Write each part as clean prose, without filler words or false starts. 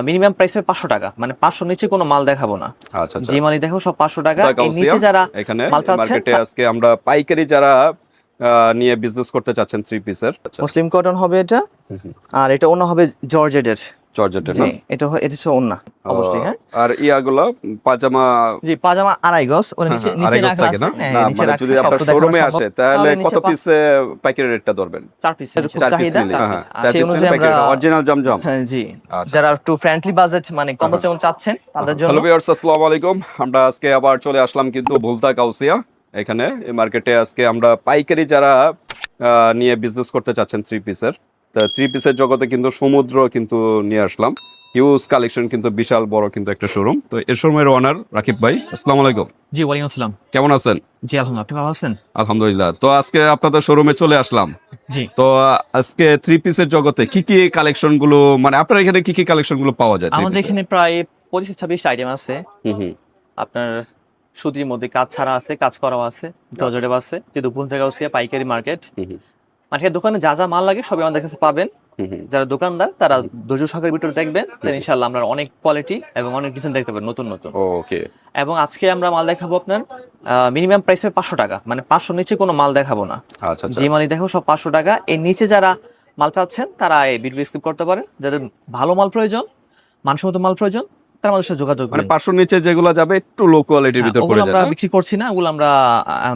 Minimum price হবে 500 টাকা, মানে 500 নিচে কোনো মাল দেখাবো না। আচ্ছা আচ্ছা। যে মালই দেখো সব 500 টাকা। এর গাউসিয়া, নিচে যারা এখানে মাল চাচ্ছেন মার্কেটে আজকে আমরা পাইকারি যারা নিয়ে বিজনেস করতে চাচ্ছেন 3 পিসের। মুসলিম কটন হবে এটা, আর এটা অন্য হবে জর্জেটের। জর্জেটের না? এটা হচ্ছে অন্য অবশ্যই। হ্যাঁ, আর ইয়াগুলো পাজামা। জি, পাজামা আড়াই গজ, ওর নিচে আড়াই গজ রাখা থাকে আছে। না? হ্যাঁ, না, নিচে মানে রাখা যদি আছে, আপনার সব তো দেখানো শোরুমে সম্ভব। আসে তাহলে নিচে কত পিসে পাইকারি রেটটা ধরবেন? 4 পিস, এর খুব 4 পিস চাহিদা। নিলে, 4 হ্যাঁ, পিস। 4 সেই পিস অনুযায়ী আমরা অরিজিনাল জমজম। হ্যাঁ জি, আচ্ছা। যারা একটু ফ্রেন্ডলি বাজেট মানে কম বাজেট চাচ্ছেন তাদের জন্য। হ্যালো ভিউয়ার্স, আসসালামু আলাইকুম। আমরা আজকে আবার চলে আসলাম কিন্তু ভুলতা গাউসিয়া। এখানে এই মার্কেটে আজকে আমরা পাইকারি যারা নিয়ে বিজনেস করতে চাচ্ছেন 3 পিসের, তা 3 পিসের জগতে কিন্তু সমুদ্র কিন্তু নিয়ে আসলাম। হিউজ কালেকশন, কিন্তু বিশাল বড় কিন্তু একটা শোরুম। তো এই শোরুমের ওনার রাকিব ভাই, আসসালামু আলাইকুম। জি, ওয়ালাইকুম আসসালাম। কেমন আছেন? জি, আলহামদুলিল্লাহ, আপনি ভালো আছেন? আলহামদুলিল্লাহ। তো আজকে আপনাদের শোরুমে চলে আসলাম। জি, তো আজকে 3 পিসের জগতে কি কি কালেকশন গুলো, মানে আপনার এখানে কি কি কালেকশন গুলো পাওয়া যায়? আমাদের এখানে প্রায় 25-26 আইটেম আছে। হুম। আপনার সুতির মধ্যে কাজ ছাড়া আছে, কাজ করাও আছে, জর্জেটেও আছে। যেহেতু ভুলতা গাউসিয়া পাইকারি মার্কেট, মানে দোকানে যা যা মাল লাগে সবই আমাদের কাছে পাবেন। যারা দোকানদার তারা ধৈর্য সহকারে ভিডিও দেখবেন, তাহলে ইনশাআল্লাহ আমরা অনেক কোয়ালিটি এবং অনেক ডিজাইন দেখতে পাবেন নতুন নতুন। ওকে। এবং আজকে আমরা মাল দেখাবো আপনার মিনিমাম প্রাইস হবে 500 টাকা, মানে 500 নিচে কোনো মাল দেখাবো না। আচ্ছা আচ্ছা। যে মালই দেখো সব 500 টাকা। এর নিচে যারা মাল চাচ্ছেন তারা এই ভিডিও স্কিপ করতে পারেন। যাদের ভালো মাল প্রয়োজন, মানসম্মত মাল প্রয়োজন, তারা আমাদের সাথে যোগাযোগ মানে করুন। 500 নিচে যেগুলো যাবে একটু লো কোয়ালিটির ভিতর পড়ে ওগুলো আমরা যায় না? বিক্রি করছি না, ওগুলো আমরা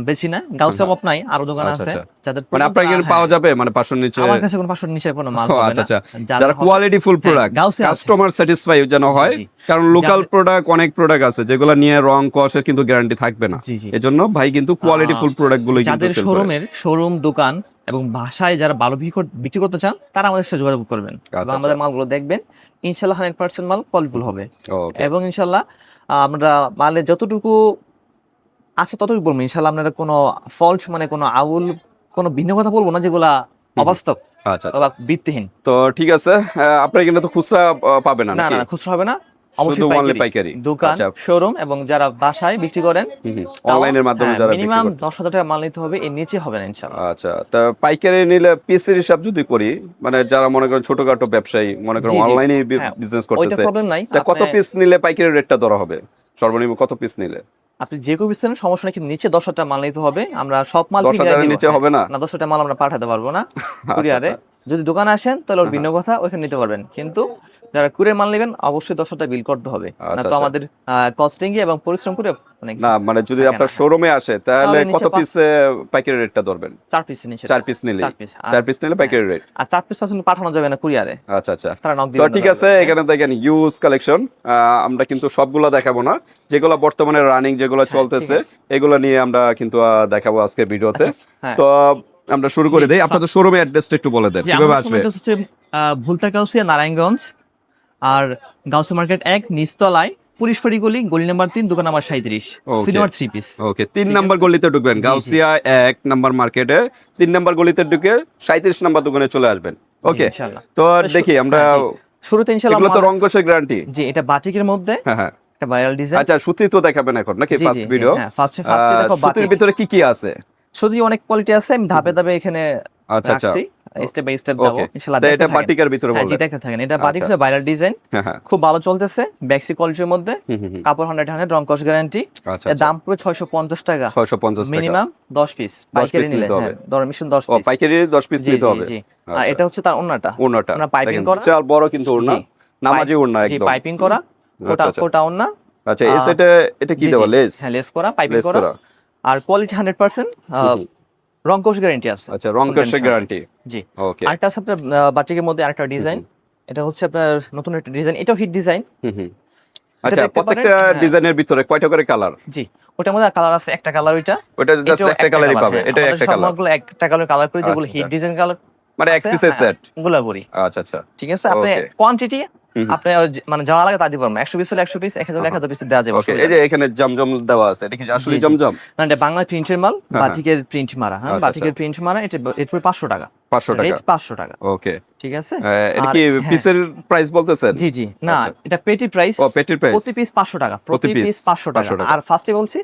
বেচি না। গাউসিয়া মপ নাই, আরো দোকান আচ্ছা আছে আচ্ছা। যাদের মানে আপনার এখানে পাওয়া যাবে মানে 500 নিচে? আমার কাছে কোনো 500 নিচে কোনো মাল ও, পাবে আচ্ছা না। আচ্ছা। যারা কোয়ালিটি ফুল প্রোডাক্ট, গাউসিয়া আছে। কাস্টমার স্যাটিসফাই যেন হয়। জি। কারণ লোকাল প্রোডাক্ট, অনেক প্রোডাক্ট আছে যেগুলো নিয়ে রং কষের কিন্তু গ্যারান্টি থাকবে না। জি, জি। এজন্য ভাই কিন্তু কোয়ালিটি ফুল প্রোডাক্ট গুলোই কিন্তু যাদের সেল করে। শোরুম দোকান এবং বাসায় যারা ভালো বিক্রি করতে চান তারা আমাদের সাথে যোগাযোগ করবেন এবং আচ্ছা, আমাদের মালগুলো দেখবেন। ইনশাল্লাহ 100% মাল কোয়ালিটিফুল হবে। ওকে। এবং ইনশাল্লাহ আমরা মালের যতটুকু আছে ততটুকু বলবো। ইনশাল্লাহ আপনারা কোনো ফল্ট মানে কোনো আউল কোনো ভিন্ন কথা বলবো না যেগুলা অবাস্তব আচ্ছা আচ্ছা। বা ভিত্তিহীন। তো ঠিক আছে, আপনার এখানে তো খুচরা পাবে না না নাকি? না, খুচরা হবে না, শুধু অবশ্যই only পাইকারি। পাইকারি। দোকান, আচ্ছা। শোরুম এবং যারা বাসায় বিক্রি করেন অনলাইনের মাধ্যমে যারা বিক্রি মিনিমাম করতে। 10,000 টাকা মাল নিতে হবে, এর নিচে হবে না ইনশাল্লাহ। আচ্ছা, তা পাইকারি নিলে পিসের হিসাব যদি করি, মানে যারা মনে করেন ছোটখাটো ব্যবসায়ী, মনে করেন জি, জি। অনলাইনে হ্যাঁ, বিজনেস ওইটা করতেছে, প্রবলেম নাই। তা কত আপনি- পিস নিলে পাইকারি রেটটা ধরা হবে? সর্বনিম্ন কত পিস নিলে? আপনি যে কোনো বিস্তারেন সমস্যা নেই, কিন্তু নিচে 10,000 টাকা মাল নিতে হবে। আমরা সব মাল 10,000 এর নিচে হবে না? না, 10,000 টাকা মাল আমরা পাঠাতে পারবো না কুরিয়ারে। আচ্ছা। যদি দোকানে আসেন তাহলে ওর ভিন্ন কথা, ওইখানে নিতে পারবেন। কিন্তু যারা কুরিয়ার মাল নেবেন অবশ্যই 10,000 টাকা বিল করতে হবে, না আচ্ছা, তো আচ্ছা। আমাদের কস্টিং এবং পরিশ্রম করে অনেক না, মানে যদি থাকে আপনার না। শোরুমে আসে তাহলে তাহলে নিচে কত পিসে পাইকারি রেটটা ধরবেন? 4 পিস নিচে। 4 পিস নিলে? 4 পিস। 4 পিস নিলে পাইকারি রেট। আর 4 পিস আসলে পাঠানো যাবে না কুরিয়ারে, আচ্ছা আচ্ছা। তারা নক তো দিবেন। ঠিক আছে, এখানে দেখেন ইউজ কালেকশন। আমরা কিন্তু সবগুলো দেখাবো না, যেগুলো বর্তমানে রানিং, যেগুলো চলতেছে ঠিক আছে। এগুলো নিয়ে আমরা কিন্তু দেখাবো আজকে ভিডিওতে। আচ্ছা, হ্যাঁ। তো আমরা শুরু করে দেই। আপনাদের শোরুমের অ্যাড্রেসটা একটু বলে দেন, কিভাবে আসবে? হচ্ছে ভুলতা গাউসিয়া, নারায়ণগঞ্জ। আর গাউসিয়া মার্কেট 1 নিচতলায়, পুলিশফাঁড়ি গলি, গলি নাম্বার 3, দোকান নাম্বার 37, সিনেমার 3 পিস। ওকে, 3 নাম্বার গলিতে ঢুকবেন, গাউসিয়া 1 নাম্বার মার্কেটে 3 নাম্বার গলিতে ঢুকে 37 নাম্বার দোকানে চলে আসবেন। ওকে, ইনশাআল্লাহ। তো দেখি আমরা শুরুতে ইনশাআল্লাহ এগুলো তো রংকশের গ্যারান্টি। জি, এটা বাটিকের মধ্যে হ্যাঁ হ্যাঁ। একটা ভাইরাল ডিজাইন। আচ্ছা, সুতি তো দেখাবেন এখন নাকি ফার্স্ট ভিডিও? হ্যাঁ, ফার্স্টে দেখো সুতির বাটিক। ভিতরে কি কি আছে? শুধু অনেক কোয়ালিটি আছে, আমি ধাপে ধাপে এখানে আচ্ছা আচ্ছা। রাখছি, স্টেপ বাই স্টেপ যাব ওকে, ইনশাআল্লাহ। তো এটা বাটিকের ভিতরে হ্যাঁ জি, বললেন? দেখতে থাকেন। এটা বাটিক হচ্ছে ভাইরাল ডিজাইন, হ্যাঁ হ্যাঁ। খুব ভালো চলতেছে, ব্যাক্সি কোয়ালিটির মধ্যে, কাপড় 100 রং কস গ্যারান্টি। আচ্ছা এর দাম পুরো 650 টাকা, 650 টাকা। মিনিমাম 10 পিস পাইকারি পিস নিলে। নিতে হবে। হ্যাঁ, ধরেন মিশন 10 ও, পিস পাইকারি 10 পিস জি নিতে জি হবে। জি। আর আচ্ছা। এটা হচ্ছে তার ওন্নাটা। ওড়নাটা আমরা পাইপিং দেখেন, করা, বিশাল বড় কিন্তু ওড়না, জি। নামাজি ওড়না জি, একদম। পাইপিং করা, কোটা আচ্ছা। কোটা ওন্না। আচ্ছা, এই সেটে এটা কি জি, দেওয়া? জি। লেস? হ্যাঁ, লেস করা, পাইপিং লেস করা। করা। আর কোয়ালিটি 100%, রং কোশ গ্যারান্টি আছে। আচ্ছা, রংকশের গ্যারান্টি। জি। ওকে। আরেকটা আছে আপনার বাটিকের মধ্যে আরেকটা ডিজাইন। এটা হচ্ছে আপনার নতুন একটা ডিজাইন, এটাও হিট ডিজাইন। আচ্ছা, দেখতে প্রত্যেকটা পারেন, হ্যাঁ। ডিজাইনের ভিতরে কয়টা করে কালার? জি, ওটার মধ্যে কালার আছে, একটা কালার ওইটা। ওটা জাস্ট এটাও একটা কালারই কালার, পাবে, হ্যাঁ। এটা আমাদের একটা কালার। সবগুলো একটা কালার করে, যেগুলো আচ্ছা, হিট আচ্ছা। ডিজাইন কালার মানে এক পিসের সেট? ওগুলা করি। আচ্ছা আচ্ছা। ঠিক আছে, আপনি ওকে। কোয়ান্টিটি আপনি মানে যা লাগে তা দিতে পারবেন। 100 পিস হলে 100 পিস, 1000 হলে 1000 পিস দেওয়া যাবে। ওকে, এই যে এখানে জমজম দেওয়া আছে, এটা কি আসলে জি, জি। জমজম? না, এটা বাংলা প্রিন্টের মাল, হ্যাঁ, বাটিকের প্রিন্ট মারা। হ্যাঁ, আচ্ছা, বাটিকের প্রিন্ট মারা, এটা এরপর 500 টাকা। 500 টাকা রেট 500 টাকা। ওকে ঠিক আছে। এটা আর কি হ্যাঁ, পিসের প্রাইস বলতেছেন? জি জি না, আচ্ছা। এটা পেটি প্রাইস। ও পেটির প্রাইস প্রতি পিস 500 টাকা, প্রতি পিস পিস 500 টাকা। 500 টাকা। আর ফার্স্টে বলছি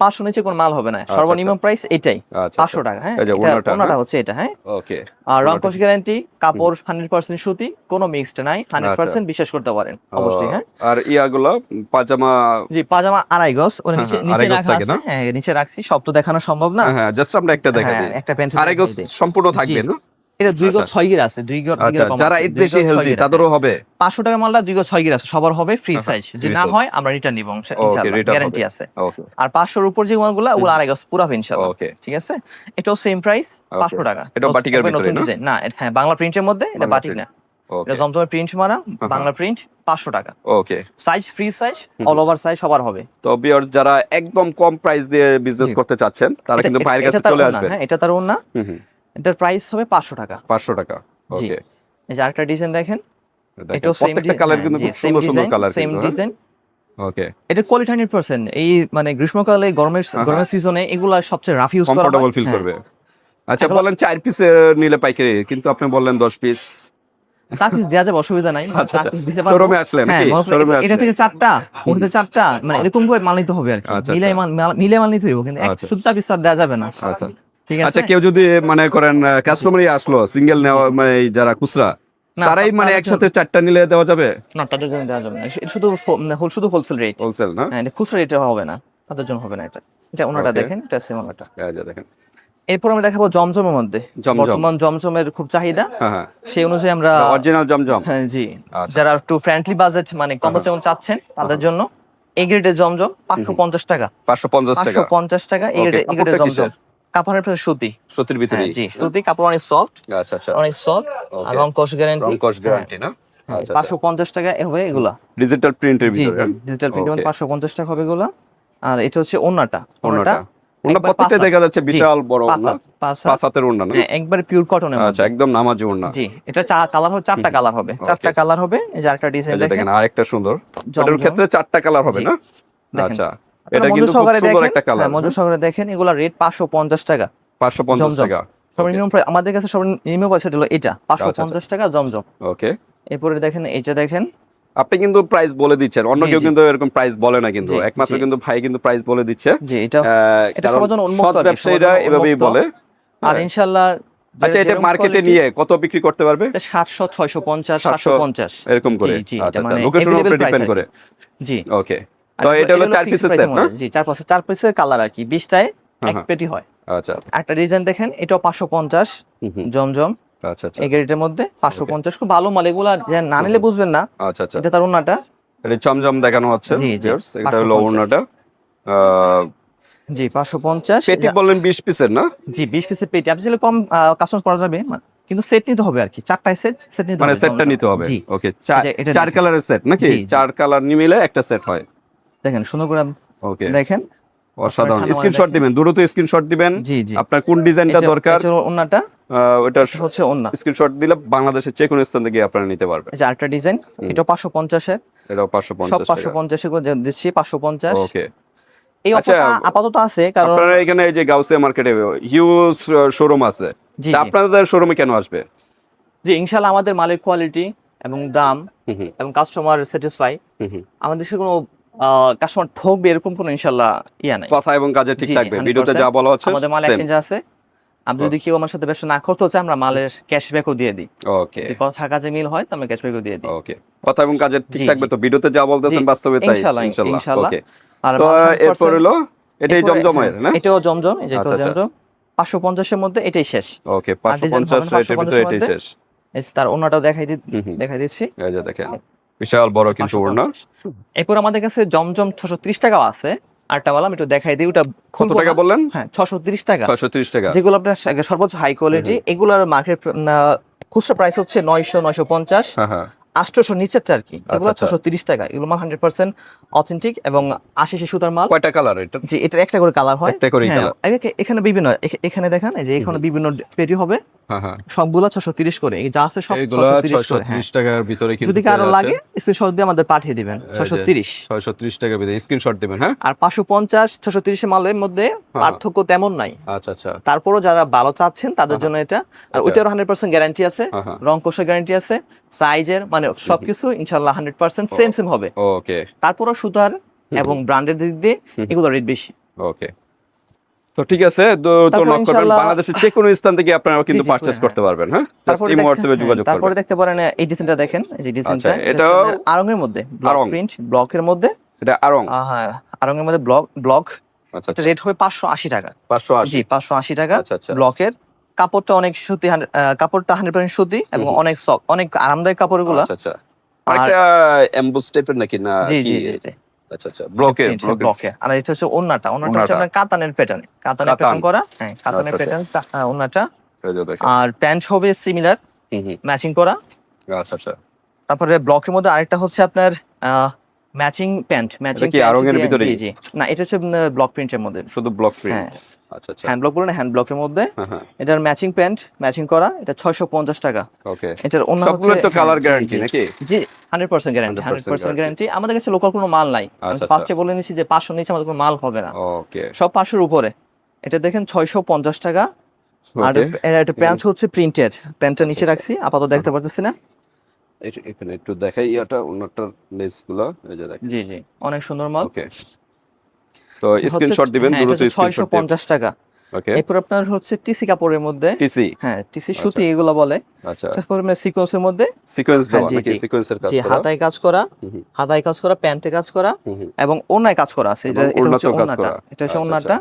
500 নিচে কোনো মাল হবে না, আচ্ছা, সর্বনিম্ন প্রাইস এটাই আচ্ছা, 500 টাকা। হ্যাঁ, এই যে এটা ওড়নাটা, ওনাটা হ্যাঁ? হচ্ছে এটা। হ্যাঁ, ওকে আর রং কস গ্যারান্টি, কাপড় 100% সুতি, কোনো মিক্সড নাই, আচ্ছা। 100% বিশ্বাস করতে পারেন অবশ্যই। হ্যাঁ, আর ইয়াগুলো পাজামা জি পাজামা 2.5 গজ, ওর হ্যাঁ, নিচে হ্যাঁ, নিচে 2.5 গজ রাখা থাকে আছে। না? হ্যাঁ, নিচে রাখছি, সব তো দেখানো সম্ভব না। হ্যাঁ জাস্ট আমরা একটা দেখা হ্যাঁ, দিই। একটা প্যান্ট আড়াই গজ সম্পূর্ণ থাকবে না? এটা 2 গজ আচ্ছা। 6 গিরা আছে, 2 গজ আচ্ছা কম যারা আছে, এর 2 বেশি গজ 6 হেলদি গিরা। তাদেরও হবে? 500 টাকা মালটা 2 গজ 6 গিরা আছে, সবার হবে ফ্রি সাইজ। যদি free না size। হয় আমরা রিটার্ন নিব ওকে ইনশাআল্লাহ, রিটার্ন গ্যারান্টি হবে আছে। ওকে আর 500 এর উপর যে মালগুলো ওগুলো 2.5 গজ পুরো হবে ইনশাআল্লাহ। ওকে ঠিক আছে, এটাও সেম প্রাইস 500 টাকা। এটা বাটিকের একবার ভিতরে নতুন না? ডিজাইন না, হ্যাঁ বাংলা প্রিন্টের মধ্যে, এটা বাংলা বাটিক print। না, ওকে এটা জমজমের প্রিন্ট মারা বাংলা প্রিন্ট। 500 টাকা ওকে size, free size, all over size সবার হবে। তো ভিউয়ার্স যারা একদম কম প্রাইস দিয়ে বিজনেস জি। করতে চাচ্ছেন তারা কিন্তু ভাইয়ের কাছে তার চলে ওড়না, আসবেন। হ্যাঁ এটা তার ওড়না, এটার প্রাইস হবে 500 টাকা। 500 টাকা জি, ওকে এই যে আরেকটা ডিজাইন দেখেন, দেখেন এটাও সেম প্রত্যেকটা কালার কিন্তু খুব সুন্দর সুন্দর কালার সেম কিন্তু ডিজাইন। ওকে এটা কোয়ালিটি 100%। এই মানে গ্রীষ্মকালে গরমের সিজনে এগুলা সবচেয়ে রাফ ইউজ করা হয়। কমফোর্টেবল ফিল হ্যাঁ। করবে। আচ্ছা এগুলো- বলেন 4 পিস নিলে পাইকারি, কিন্তু আপনি বললেন 10 পিস। 4 পিস দেওয়া যাবে, অসুবিধা নাই। আচ্ছা, 4 পিস দিতে পারবো। শোরুমে আসলে হ্যাঁ, নাকি? শোরুমে এটা আসলে। থেকে 4টা, ওটা 4টা, মানে এরকম করে মাল নিতে হবে আর কি। আচ্ছা, মিলে মাল নিতে হইব, কিন্তু আচ্ছা। শুধু 4 পিস আর দেওয়া যাবে না। আচ্ছা ঠিক আছে। আচ্ছা কেউ যদি মনে করেন কাস্টমারই আসলো সিঙ্গেল নেওয়া মানে এই যারা খুচরা না, তারাই মানে তাদের একসাথে 4টা নিলে দেওয়া যাবে? না, তাদের জন্য দেওয়া যাবে না। এটা শুধু হোলসেল রেট। হোলসেল না? হ্যাঁ, এটা খুচরা রেটে হবে না, তাদের জন্য হবে না। এটা ওনাটা Okay. দেখেন, এটা সেম ওনাটা। এই যে দেখেন এরপর আমরা দেখাবো জমজমের মধ্যে। জমজম। বর্তমান জমজমের খুব চাহিদা, হ্যাঁ হ্যাঁ সেই অনুযায়ী আমরা অরিজিনাল জমজম হ্যাঁ জি, আচ্ছা। যারা একটু ফ্রেন্ডলি বাজেট মানে কম যেমন চাচ্ছেন তাদের জন্য এই গ্রেডের জমজম 550 টাকা। 550 টাকা 550 টাকা এই Okay, গ্রেডের কাপড়টা জমজম। কিসের? কাপড়ের প্রায় সুতি। সুতির ভিতরে হ্যাঁ জি, সুতি কাপড়, অনেক সফট, আচ্ছা আচ্ছা অনেক সফট। আর Okay. রং কস গ্যারান্টি, রং কস গ্যারান্টি না? আচ্ছা 550 টাকা হবে এগুলা। ডিজিটাল প্রিন্টের জি ভিতরে ডিজিটাল প্রিন্ট Okay. 550 টাকা হবে এগুলা। আর এটা হচ্ছে ওন্নাটা, ওড়নাটা ওড়না একবার প্রত্যেকটা পাঁচ দেখা যাচ্ছে জি, বিশাল বড় পাঁচ ওড়না, হাত, পাঁচ হাত। 5 হাতের ওড়না না? হ্যাঁ, একবারে পিওর কটনের আচ্ছা একদম নামাজি ওড়না। জি, এটা কালার হবে, 4টা কালার হবে, 4টা কালার হবে। এই যে আরেকটা ডিজাইন এই যে দেখেন, দেখেন আরেকটা সুন্দর, জমজম। এটার ক্ষেত্রে 4টা কালার হবে জি, না? দেখেন। আচ্ছা আপনারা এটা কিন্তু খুব সহকারে সুন্দর দেখেন, একটা কালার। হ্যাঁ, মঞ্জুর সহকারে দেখেন, এগুলা রেট 550 টাকা। 550 জমজম। টাকা সর্বনিম্ন প্রাইস আমাদের কাছে, সর্বনিম্ন প্রাইস হলো এটা 550 টাকা জমজম। ওকে এরপরে দেখেন এইটা দেখেন, আপনি কিন্তু প্রাইস বলে দিচ্ছেন, অন্য জি, কেউ জি। কিন্তু এরকম প্রাইস বলে না কিন্তু, জি, একমাত্র জি। কিন্তু ভাই কিন্তু প্রাইস বলে দিচ্ছে। জি এটা এটা কারণ সবার জন্য উন্মুক্ত সৎ আর কি, ব্যবসায়ীরা সবার জন্য এভাবেই উন্মুক্ত। বলে। আর ইনশাআল্লাহ আচ্ছা এটা মার্কেটে নিয়ে কত বিক্রি করতে পারবে? 700 650 700 750 এরকম করে? জি, জি, আচ্ছা এটা মানে লোকেশনের উপরে available price ডিপেন্ড আর কি। করে। জি, ওকে তো এটা হলো 4 পিসের সেট না? জি, 4 পিসের কালার আর কি, 20টায় এক হ্যাঁ। পেটি হয়। আচ্ছা একটা ডিজাইন দেখেন, এটাও 550 জমজম আচ্ছা আচ্ছা এই গ্রেডের মধ্যে 550, খুব ভালো মাল এগুলা, যে না নিলে বুঝবেন না। আচ্ছা আচ্ছা এটা তার ওন্নাটা, এটা চমচম দেখানো হচ্ছে জি, জি, ভিউয়ার্স, এটা হলো 550 ওড়নাটা। জি 550। পেটি বললেন 20 পিসের না? জি 20 পিসের পেটি, আপনি চাইলে কম কাস্টমাইজ করা যাবে, কিন্তু সেট নিতে হবে আর কি, 4টায় সেট নিতে হবে, মানে সেটটা নিতে হবে। জি ওকে যে এটা 4 দেখেন। কালারের সেট নাকি? জি, জি। 4 কালার মিলে একটা সেট হয়। দেখেন সুন্দর করে ওকে দেখেন, অসাধারণ। ঠান্ডা স্ক্রিনশট মাথায় দিবেন, দ্রুত স্ক্রিনশট দিবেন জি, জি। আপনার কোন ডিজাইনটা দরকার। এটা হলো ওন্নাটা, ওটা এটা হচ্ছে ওন্না। স্ক্রিনশট দিলে বাংলাদেশের যে কোনো স্থান থেকে আপনারা নিতে পারবেন। এই যে আরেকটা ডিজাইন, এটা 550 এর, এটাও সব 550 টাকা। 550 এর করে দিচ্ছি 550। ওকে এই আচ্ছা, অফারটা আপাতত আছে, কারণ আপনারা এখানে এই যে গাউসিয়া মার্কেটে হিউজ শোরুম আছে, জি, তা জি। আপনাদের শোরুমে কেন আসবে? যে ইনশাআল্লাহ আমাদের মালের কোয়ালিটি এবং দাম হুম এবং কাস্টমার স্যাটিসফাই, হুম আমাদের দেশে কোনো কাস্টমার ঠকবে এরকম কোনো ইনশাআল্লাহ ইয়া নাই। কথা এবং কাজে ঠিক জি, থাকবে, 100% ভিডিওতে যা বলা হচ্ছে আমাদের মাল same। এক্সচেঞ্জ আছে। আপনি যদি কেউ আমার সাথে ব্যবসা না করতে চায়, আমরা মালের ক্যাশব্যাকও দিয়ে দিই। ওকে যদি কথা কাজে মিল হয় তো আমরা ক্যাশব্যাকও দিয়ে দিই। ওকে কথা এবং কাজে ঠিক জি, থাকবে জি। তো, ভিডিওতে যা বলতেছেন জি, বাস্তবে তাই ইনশাআল্লাহ, ইনশাআল্লাহ। ইনশাআল্লাহ। ওকে আর তো 100% এরপর হলো এটাই এরপরে, জমজমের না? এটাও জমজম, এই যে আচ্ছা, এটাও আচ্ছা। জমজম 550 এর মধ্যে এটাই শেষ। ওকে আর ডিজাইন 550 হবে না, এটার ভিতরে 550 এটাই মধ্যে। শেষ। এই তার ওন্নাটাও দেখাই হুম। দিচ্ছি। এই যে দেখেন বিশাল বড় কিন্তু ওড়না। 550। এরপর আমাদের কাছে জমজম 630 টাকাও আছে। আরেকটা বললাম একটু দেখাই দিই, ওটা কত টাকা বললেন? হ্যাঁ 630 টাকা। 630 টাকা। যেগুলো আপনার সর্বোচ্চ হাই কোয়ালিটি, এগুলোর মার্কেট খুচরা প্রাইস হচ্ছে 900 950, হ্যাঁ হ্যাঁ 800 নিচের চার কি, এগুলো আচ্ছা। 630 টাকা। এগুলো মাল 100% অথেন্টিক এবং 80 সুতার মাল। কয়টা কালার এটা? জি, এটার একটা করে কালার হয়। একটা করেই হ্যাঁ, কালার। এখানে বিভিন্ন, এখানে দেখেন এই যে এখানে বিভিন্ন পেটি হবে। হ্যাঁ হ্যাঁ সবগুলো 630 করে, এই যা আছে সব এইগুলা 630 করে। হ্যাঁ, 630 টাকার ভিতরে কিন্তু যদি কারো লাগে স্ক্রিনশট দিয়ে আমাদের পাঠিয়ে দিবেন। এই যে 630 630 টাকার ভিতরে স্ক্রিনশট দিবেন। হ্যাঁ আর 550 630 এর মালের মধ্যে পার্থক্য তেমন নাই। আচ্ছা আচ্ছা তারপরও যারা ভালো চাচ্ছেন তাদের জন্য এটা, আর ওইটারও 100% গ্যারান্টি আছে, হ্যাঁ। রং কোষের গ্যারান্টি আছে, সাইজের মানে সবকিছু ইনশাআল্লাহ 100% সেম হবে। ওকে তারপরও সুতার এবং ব্র্যান্ডের দিক দিয়ে এগুলো রেট বেশি। ওকে, তো ঠিক আছে, তো তারপর নক করবেন। ইনশাআল্লাহ বাংলাদেশের যে কোনো স্থান থেকে আপনারা কিন্তু জি, পারচেজ হ্যাঁ। করতে পারবেন। হ্যাঁ, জাস্ট তারপরে ইমো হোয়াটসঅ্যাপে যোগাযোগ তারপরে করবেন। দেখতে পারেন এই ডিজাইনটা দেখেন, এই যে ডিজাইনটা, আচ্ছা, এটা এটাও আরঙের মধ্যে ব্লক আড়ং। প্রিন্ট, ব্লকের মধ্যে। এটা আড়ং। হ্যাঁ, আরঙের মধ্যে ব্লক। আচ্ছা এটা রেট হবে 580 টাকা। 580। জি 580 টাকা। আচ্ছা আচ্ছা ব্লকের কাপড়টা অনেক সুতি, কাপড়টা 100% সুতি এবং অনেক সফট, অনেক আরামদায়ক কাপড়গুলো। আচ্ছা আচ্ছা, এটা এমবোস টাইপের নাকি না জি কি? জি জি জি আচ্ছা আচ্ছা, ব্লকের ব্লকে। আর এটা হচ্ছে ওন্নাটা হচ্ছে আপনার কাতানের প্যাটার্ন করা। হ্যাঁ, কাতানের আচ্ছা, প্যাটার্ন ওন্নাটা। এই যে দেখেন। আর প্যান্ট হবে সিমিলার, ম্যাচিং করা। আচ্ছা আচ্ছা, তারপরে ব্লকের মধ্যে আরেকটা হচ্ছে আপনার ম্যাচিং প্যান্ট, এটা কি আড়ং এর ভিতরে? জি জি, না এটা হচ্ছে ব্লক প্রিন্টের মধ্যে, শুধু ব্লক প্রিন্ট। হ্যাঁ। আচ্ছা আচ্ছা, হ্যান্ড ব্লক বলে না, হ্যান্ড ব্লকের মধ্যে হ্যাঁ এটার ম্যাচিং প্যান্ট ম্যাচিং করা, এটা 650 টাকা। ওকে, এটার অন্য সবগুলো তো কালার গ্যারান্টি নাকি? জি 100% গ্যারান্টি, 100% গ্যারান্টি। আমাদের কাছে লোকাল কোনো মাল নাই, আমি ফার্স্টে বলে নিছি যে 500 নিচে আমাদের কোনো মাল হবে না। ওকে, সব 500 এর উপরে। এটা দেখেন 650 টাকা। আর এটা প্যান্ট হচ্ছে প্রিন্টেড, প্যান্টটা নিচে রাখছি আপাতত দেখতে পারতেছি না। এখানে একটু দেখাই, এটা ওনাটার লেসগুলো, এই যে দেখেন। জি জি, অনেক সুন্দর মাল। ওকে, তো স্ক্রিনশট দিবেন, দ্রুত স্ক্রিনশট দিবেন। 650 টাকা। ওকে, এরপর আপনার হচ্ছে টিসি কাপড়ের মধ্যে, টিসি। হ্যাঁ টিসি সুতি এগুলো বলে। আচ্ছা, তারপর আপনার সিকোয়েন্সের মধ্যে সিকোয়েন্স দেওয়া জি, নাকি? জি। সিকোয়েন্সের কাজ জি, করা, হাতায় কাজ করা, হাতায় কাজ করা, প্যান্টে কাজ করা এবং ওড়নায় কাজ করা আছে। এটা হচ্ছে কাজ ওড়নাটা, করা। এটা হচ্ছে আচ্ছা, ওড়নাটা।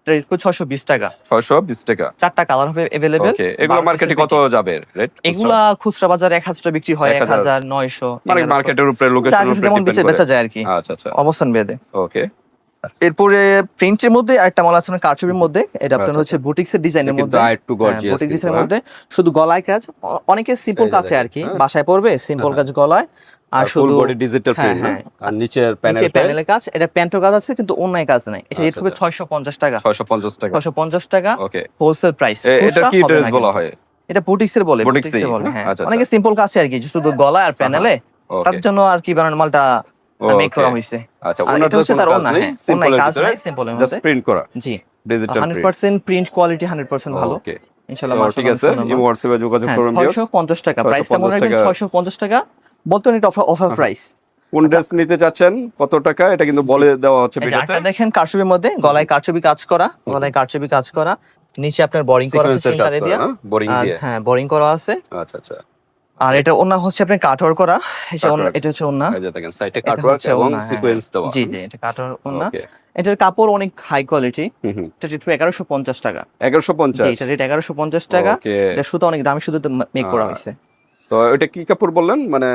এটা রেট 620 টাকা। 620 টাকা। 4টা কালার হবে अवेलेबल। ওকে, এগুলো মার্কেটে কত যাবে রেট? এগুলা খুচরা বাজারে 1000 টাকা বিক্রি হয়, 1000 900, মানে মার্কেটের উপরে, লোকেশনের উপরে যেমন ডিপেন্ড করে বেচা যায় আর কি, আচ্ছা আচ্ছা, অবস্থান ভেদে। ওকে। এরপরে প্রিন্টের মধ্যে আরেকটা মাল আছে কারচুপির মধ্যে, এটা আপনার আচ্ছা, হচ্ছে বুটিক্সের ডিজাইনের কিন্তু মধ্যে, আরেকটু গর্জিয়াস বুটিক কিন্তু, ডিজাইনের মধ্যে শুধু গলায় কাজ। অনেকে সিম্পল এই যে কাজ চায় আর দেখেন, কি, হ্যাঁ। বাসায় পড়বে সিম্পল কাজ গলায়, আর ফুল শুধু বডি ডিজিটাল প্রিন্ট না, আর নিচের প্যানেলে কাজ। এটা প্যান্টও কাজ আছে কিন্তু অন্যায় কাজ নাই। এটা রেট আচ্ছা, হবে 650 টাকা। 650 টাকা। 650 টাকা ওকে, হোলসেল প্রাইস। এটা কি ড্রেস বলা হয়? এটা বুটিক্সের বলে, বুটিক্সই, বলে, হ্যাঁ। আচ্ছা, অনেকে সিম্পল কাজ চায় আর কি, শুধু গলা আর প্যানেলে, ওকে। তার জন্য আর কি বানানো মালটা মেক করা হইছে। আচ্ছা, আর এটা হচ্ছে তার ওন্না, হ্যাঁ, ওন্নায় কাজ নাই, সিম্পলের জাস্ট মধ্যে। প্রিন্ট করা, জি, ডিজিটাল প্রিন্ট। 100% প্রিন্ট কোয়ালিটি, 100% ভালো। ওকে, ইনশাআল্লাহ, তো ঠিক আছে, ইমো হোয়াটসঅ্যাপে যোগাযোগ করুন ভিউয়ার্স। 650 টাকা প্রাইসটা মনে রাখবেন, 650 টাকা। বলতেন এটা অফার প্রাইস। কোন ড্রেস নিতে চাচ্ছেন, কত টাকা, এটা কিন্তু বলে দেওয়া হচ্ছে এই যে ভিডিওতে। একটা দেখেন কারচুপির মধ্যে, গলায় কারচুপি কাজ করা, নিচে আপনার বোরিং করা আছে সিকোয়েন্সের কাজ সিঙ্গারে করা দিয়া, না, বোরিং দিয়ে। হ্যাঁ বোরিং করা আছে। আচ্ছা আচ্ছা, আর এটা ওন্না হচ্ছে আপনার কাটওয়ার করা, এটা হচ্ছে ওন্না। এই যে দেখেন সাইডে এটা কাটওয়ার্ক হচ্ছে এবং ওন্না, হ্যাঁ। সিকোয়েন্স দেওয়া। জি জি, এটা কাটওয়ার ওন্না। ওকে, এটার কাপড় অনেক হাই কোয়ালিটি। এটা রেট 1150 টাকা। 1150। জি, এটা রেট 1150 টাকা। ওকে, এটা সুতা অনেক দামি সুতাতে মেক করা হয়েছে। তো এটা কি কাপড় বললেন, মানে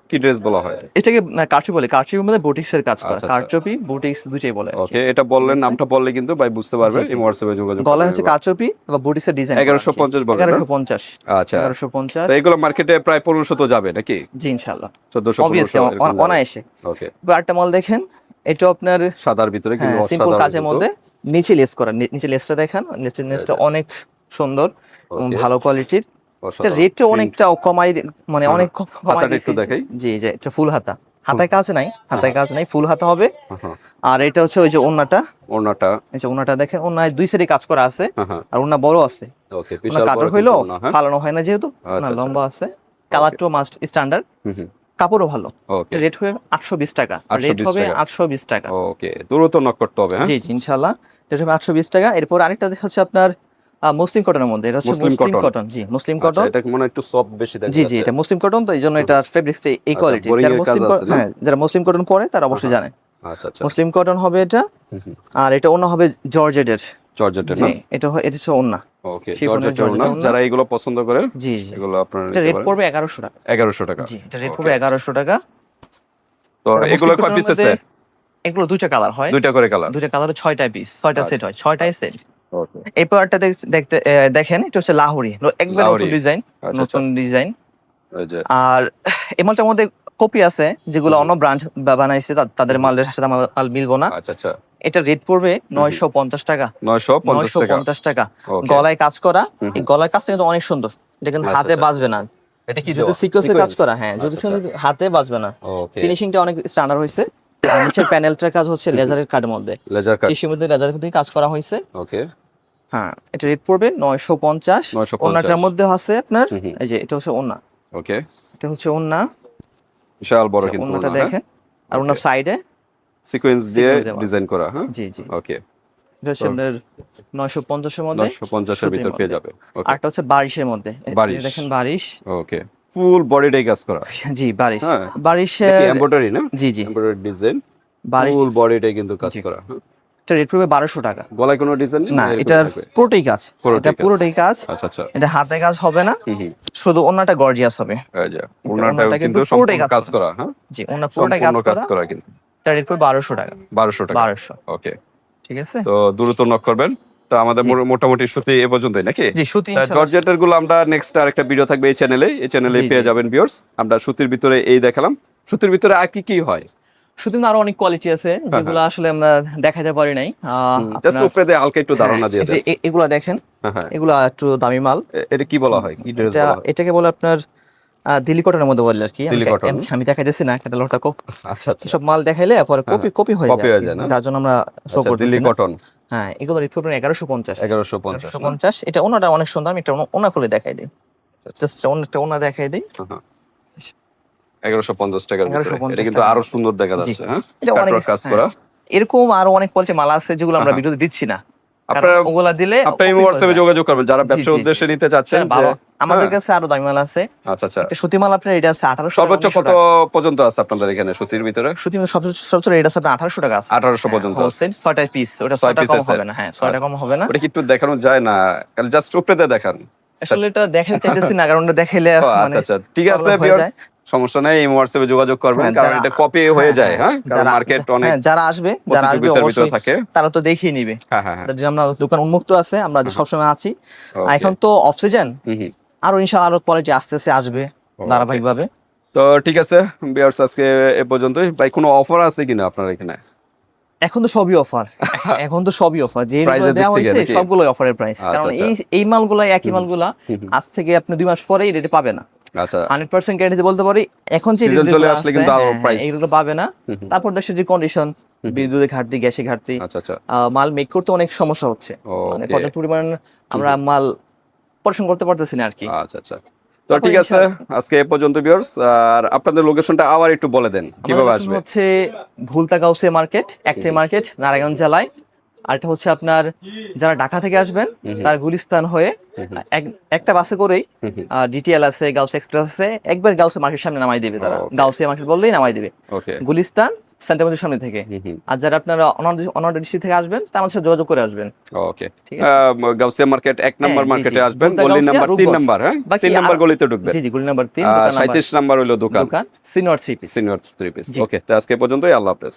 কি ড্রেস বলা হয়? এটাকে কারচুপি বলে, কারচুপির মধ্যে বুটিক্সের কাজ করা, আচ্ছা, কারচুপি বুটিক্স দুইটাই বলে। ওকে, এটা বললেন, নামটা বললে কিন্তু ভাই বুঝতে পারবে, জি, জি। ইমো হোয়াটসঅ্যাপে যোগাযোগ করুন। গলায় হচ্ছে কারচুপি বা বুটিক্সের ডিজাইন 1150 বললেন না? 1150। আচ্ছা, 1150। তো এগুলো মার্কেটে প্রায় 1500 তো যাবে নাকি? জি ইনশাআল্লাহ, 1400 অবভিয়াসলি 1500 অনায়াসে। ওকে, আরেকটা মাল দেখেন, এটা আপনার সাদার ভিতরে কিন্তু সিম্পল অসাধারণ কাজের কিন্তু। মধ্যে নিচে লেস করা, নিচে লেসটা দেখেন, নিচের লেসটা অনেক সুন্দর এবং ওকে, ভালো কোয়ালিটির। এটা অসাধারণ। রেটটা অনেকটা কমাই, মানে অনেক কমাই হাতাটা দিয়েছি। একটু দেখাই। জি জি, এটা ফুল হাতা, হাতায় কাজ নাই, ফুল হাতা হবে। হ্যাঁ, আর এটা হচ্ছে ওই যে ওন্নাটা, ওড়নাটা। এই যে ওন্নাটা দেখেন, ওন্নায় দুই সাইডে কাজ করা আছে, হ্যাঁ, আর ওন্না বড় আছে। ওকে, ওন্না বিশাল বড় কাটার কিন্তু হইলো ওড়না, হ্যাঁ। ফালানো হয় না যেহেতু, আচ্ছা, না লম্বা আছে। কালারটাও মাস্ট স্ট্যান্ডার্ড, কাপড়ও ভালো। ওকে, এটা রেট হবে 820 টাকা। 820 রেট হবে টাকা। 820 টাকা। ওকে, দ্রুত নক করতে হবে, হ্যাঁ। জি জি ইনশাআল্লাহ, এটা হবে 820 টাকা। এরপর আরেকটা হচ্ছে আপনার মুসলিম কটনের মধ্যে, এটা হচ্ছে মুসলিম মুসলিম কটন। কটন। জি মুসলিম আচ্ছা, কটন। এটা মনে হয় একটু সফট বেশি দেখা জি জি, যাচ্ছে। এটা মুসলিম কটন, তো এই জন্য এটা ফেব্রিক্সটা এই কোয়ালিটি। boring যারা এর মুসলিম কাজ আছে না? হ্যাঁ, যারা মুসলিম কটন পরে তারা অবশ্যই জানে। আচ্ছা আচ্ছা, মুসলিম কটন হবে এটা। আর এটা অন্য হবে জর্জেটের। জর্জেটের জি, না? এটা হচ্ছে ওন্না। ওকে, শিফনের জর্জেটের না, ওড়না। যারা এগুলো পছন্দ করে জি জি, এগুলো আপনারা এটা নিতে রেট পারেন। পড়বে 1100 টাকা। 1100 টাকা। জি, এটা রেট পড়বে 1100 টাকা। তো এটা এগুলো মুসলিম কয় কটনের পিস আছে? মধ্যে এগুলো দুইটা কালার হয়, দুইটা করে কালার। দুইটা কালারে 6টা পিস, 6টা সেট হয়, 6টাই সেট। ওকে, এই প্রোডাক্টটা দেখতে দেখেন, এটা হচ্ছে লাহোরি, একবার নতুন লাহোরি। ডিজাইন, আচ্ছা, নতুন ডিজাইন। এই যে আর এই মালটার মধ্যে কপি আছে যেগুলো অন্য ব্র্যান্ড বানাইছে, তাদের মালের সাথে আমার মাল মিলবো না। আচ্ছা আচ্ছা, এটা রেট পড়বে 950 টাকা। 950 টাকা। 950 টাকা। Okay. গলায় কাজ করা, এই গলায় কাজটা কিন্তু অনেক সুন্দর। এটা কিন্তু আচ্ছা, হাতে আচ্ছা। বাজবে না। এটা কি যদি দেওয়া? সিকোয়েন্সের কাজ Sequence? করা, হ্যাঁ, যদি আচ্ছা, আচ্ছা। হাতে বাজবে না। Okay. ফিনিশিংটা অনেক স্ট্যান্ডার্ড হয়েছে। আর নিচের প্যানেলটার কাজ হচ্ছে লেজারের কাটের মধ্যে। Laser cut. কৃষির মধ্যে লেজারের দিয়ে কাজ করা হয়েছে। ওকে। হ্যাঁ, এটা রেট পড়বে 950। 950 ওন্নাটার মধ্যে আছে আপনার, হুম, হুম। এই যে এটা হচ্ছে ওন্না। ওকে। এটা হচ্ছে ওন্না। বিশাল বড় কিন্তু ওন্নাটা ওড়না, হ্যাঁ? দেখেন। আর ওন্নার সাইডে সিকোয়েন্স দিয়ে Sequence দেওয়া আছে। ডিজাইন করা, হ্যাঁ? জি, জি। ওকে। এটা হচ্ছে আপনার 950 এর মধ্যে 950 এর সুতির ভিতর পেয়ে মধ্যে। যাবে। ওকে। আরেকটা হচ্ছে বারিশের মধ্যে। বারিশ। দেখেন বারিশ। ওকে। ফুল বডিটাই কাজ করা। জি, বারিশ। হ্যাঁ। বারিশে এটা কি এমব্রয়ডারি না? জি, জি। Embroidery design. বারিশ ফুল বডিটাই কিন্তু কাজ জি। করা, হ্যাঁ? এটা রেট পড়বে 1200 টাকা। গলায় কোনো ডিজাইন নেই? না, এরকম এটা থাকবে? পুরোটাই কাজ। পুরোটাই এটা কাজ। পুরোটাই কাজ। আচ্ছা, আচ্ছা। এটা হাতে কাজ হবে না। হুম, হুম। শুধু ওন্নাটা গর্জিয়াস হবে। এই যে ওড়নাটাও ওড়নাটা কিন্তু কিন্তু পুরোটাই সম্পূর্ণ কাজ কাজ করা, হ্যাঁ? জি, ওন্না পুরোটাই সম্পূর্ণ কাজ কাজ করা। করা কিন্তু। এটা রেট পড়বে 1200 টাকা। 1200 টাকা। 1200। ওকে। ঠিক আছে? তো দ্রুত নক করবেন। তো আমাদের মোটামুটি সুতি এ পর্যন্তই নাকি? জি, সুতি তা ইনশাআল্লাহ। জর্জেটের গুলো আমরা নেক্সট আরেকটা ভিডিও থাকবে এই চ্যানেলে। এই চ্যানেলে জি, পেয়ে জি। যাবেন ভিউয়ার্স। আমরা সুতির ভিতরে এই দেখালাম। সুতির ভিতরে আর কি কি হয়? সুতি আরো অনেক কোয়ালিটি আছে যেগুলো আসলে আমরা দেখাতে পারি নাই। জাস্ট উপরে দিয়ে হালকা একটু ধারণা দিয়ে এই যে দেন। এগুলা দেখেন, হ্যাঁ, হ্যাঁ। এগুলা একটু দামি মাল। এটা কি বলা হয়? কি ড্রেস এটা বলা হয়? এটাকে বলে আপনার দিল্লি কটনের মধ্যে বলে আর কি। দিল্লি কটন। আমি দেখাইতেছি না, ক্যাটালগটা আচ্ছা, আচ্ছা। সব মাল দেখাইলে পরে কপি কপি হয়ে কপি হয়ে যায় যায়, না? যার জন্য আমরা শো আচ্ছা, করতেছি দিল্লি না। কটন হ্যাঁ, এগুলো রেট পড়বে 1150। 1150 না? 1150। এটা ওনাটা অনেক সুন্দর। আমি একটা ওনা খুলে দেখাই দিই। জাস্ট একটা ওনা দেখাই দিই। হ্যাঁ, হ্যাঁ। 1150 টাকার ভিতরে। 1150 এটা কিন্তু টাকা। আরো সুন্দর দেখা জি। যাচ্ছে, হ্যাঁ? এটা অনেক কাটওয়ার্ক কাজ করা। এরকম আরো অনেক কোয়ালিটি মাল আছে যেগুলো আমরা হ্যাঁ। ভিডিওতে দিচ্ছি না। কারণ আপনারা ওগুলা দিলে আপনারা copy হোয়াটসঅ্যাপে হয়ে যায়। যোগাযোগ করবেন যারা জি, ব্যবসার জি, উদ্দেশ্যে জি। নিতে চাচ্ছেন হ্যাঁ, ভালো। যে আমাদের হ্যাঁ। কাছে আরো দামি মাল আছে। আচ্ছা, আচ্ছা। একটা সুতি মাল আপনার এটা আছে 1800 টাকা, সর্বোচ্চ 1900 কত টাকা। পর্যন্ত আছে আপনাদের এখানে সুতির ভিতরে? সুতি মাল সবচেয়ে রেট আছে আপনার 1800 টাকা আছে। 1800 পর্যন্ত আছে। হোলসেল 6টা পিস। ওটা 6 6টা পিস কম আছে? হবে না। হ্যাঁ, 6টা কম হবে না। ওটা কি একটু দেখানো যায় না? জাস্ট উপরে দিয়ে দেখান। আসলে এটা দেখাতে চাইতেছি না, কারণ ওটা দেখাইলে ও, মানে আচ্ছা, আচ্ছা। ঠিক আছে problem হয়ে ভিউয়ার্স, যায়। সমস্যা নাই। এই হোয়াটসঅ্যাপে যোগাযোগ করবেন হ্যাঁ, কারণ যারা- এটা কপি হয়ে যায়, হ্যাঁ? কারণ যারা- মার্কেট অনেক হ্যাঁ, যারা আসবে প্রতিযোগিতার ভিতরে অবশ্যই থাকে। তারা তো দেখিয়ে নিবে। হ্যাঁ, হ্যাঁ, হ্যাঁ। তাদের জন্য আমরা দোকান উন্মুক্ত আছে, আমরা সবসময় আছি। আর Okay. এখন তো অফ সিজন, হুম, হুম। আরো ইনশাআল্লাহ আরো কোয়ালিটি আস্তে আসবে ধারাবাহিকভাবে। তো ঠিক আছে ভিউয়ার্স, আজকে এ পর্যন্তই। ভাই কোনো অফার আছে কিনা আপনার এখানে? এখন তো সবই অফার। এখন তো সবই অফার। যে Price এর দিক দেওয়া থেকে হয়েছে নাকি? সবগুলোই অফারের প্রাইস। আচ্ছা, কারণ আচ্ছা। এই মালগুলা একই মালগুলা আজ থেকে আপনি 2 মাস পরেই রেটে পাবে না। আচ্ছা। 100% গ্যারান্টি বলতে পারি। এখন যে Season চলে আসলে কিন্তু আরো price- এগুলো পাবে না। তারপর দেশের যে কন্ডিশন, বিদ্যুতের ঘাটতি, গ্যাসের ঘাটতি, আচ্ছা, আচ্ছা। মাল মেক করতে অনেক সমস্যা হচ্ছে। মানে Okay. পর্যাপ্ত পরিমাণ আমরা মাল পরিশোধ করতে পারতেছি না আর কি। আচ্ছা, আচ্ছা। তো ঠিক আছে, আজকে এ পর্যন্ত ভিউয়ার্স। আর আপনাদের লোকেশনটা আবার একটু বলে দেন কিভাবে আমাদের আসবে? হচ্ছে ভুলতা গাউসিয়া মার্কেট, একটাই মার্কেট নারায়ণগঞ্জ জেলায়। আরেকটা হচ্ছে আপনার যারা ঢাকা থেকে আসবেন তার গুলিস্তান হয়ে একটা বাসে করেই ডিটিএল আছে, গাউস এক্সপ্রেস আছে, একবার গাউসে মার্কেট সামনে নামাই দিবে তারা। Okay. গাউসিয়া মার্কেট বললেই নামাই দিবে। ওকে। গুলিস্তান সেন্টার মধ্যে সামনে থেকে। আর যারা আপনারা অনার ডিস্ট্রিক্ট থেকে আসবেন তার আমাদের সাথে যোগাযোগ করে আসবেন। ওকে। ঠিক আছে। গাউসিয়া মার্কেট 1 নাম্বার জি, জি। মার্কেটে আসবেন, ভুলতা গলি গাউসিয়া, নাম্বার 3 রূপগঞ্জ। নাম্বার, হ্যাঁ? বাকি 3 নাম্বার গলিতে ঢুকবেন। জি, জি, গলি নাম্বার 3, দোকান নাম্বার 37 নাম্বার হইলো দোকান। সিনিয়র 3 পিস। সিনিয়র 3 পিস। জি। ওকে, তো আজকে এ পর্যন্তই। আল্লাহ হাফেজ।